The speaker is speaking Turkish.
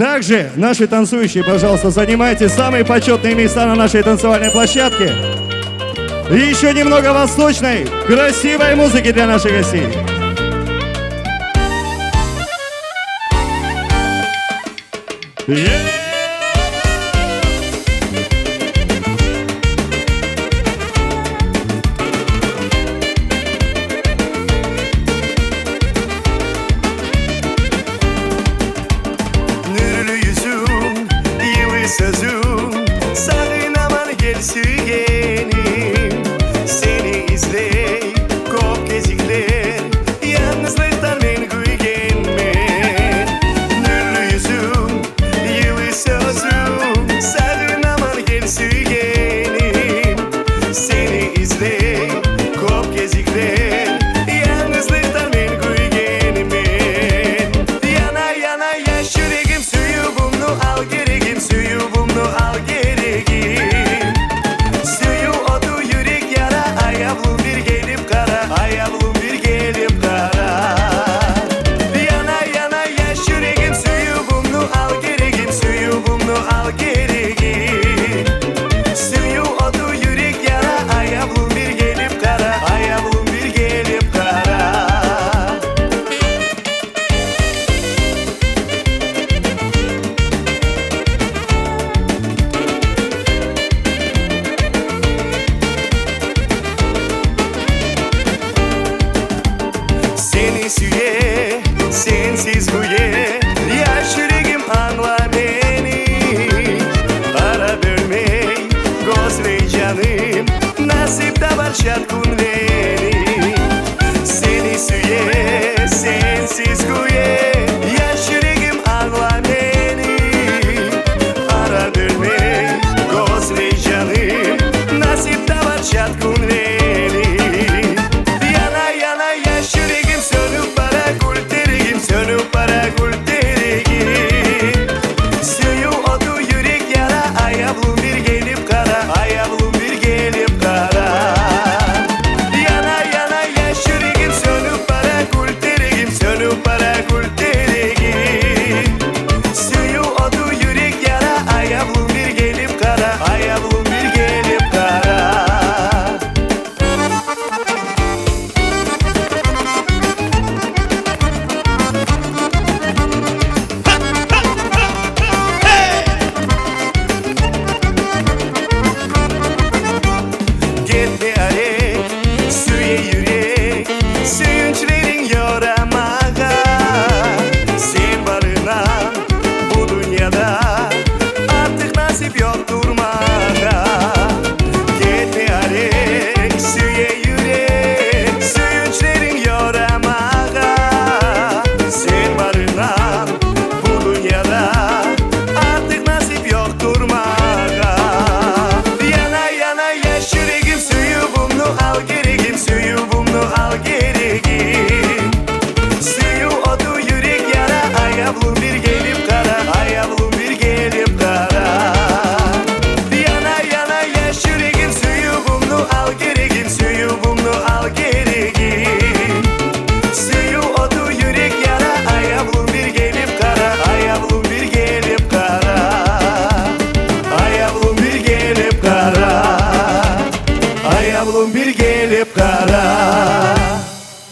Также наши танцующие, пожалуйста, занимайте самые почетные места на нашей танцевальной площадке. И еще немного восточной, красивой музыки для наших гостей. Nürlü yüzün, yılı sözün, sakın aman gel sügenim. Seni izley, kop gezikler, yalnızlıktan ben gülgenmen. Nürlü yüzün, yılı sözün, sakın aman gel sügenim. Seni izley, kop gezikler, yalnızlıktan ben gülgenmen. Yana yana yaş yüreğim, suyu bumlu al gereğim, suyu bumlu al gereğim. Suyu otu yürek yara, ayavlum bir gelip kara, ayavlum bir gelip kara. Yana yana yaş yüreğim, suyu bumlu al gereğim, suyu bumlu al gereğim. Suyu otu yürek yara, ayavlum bir gelip kara, ayavlum bir gelip kara. Seni süye, sensiz huye, yaş yüreğim anla beni. Ara bölmey, göz ve canım, nasip de var şart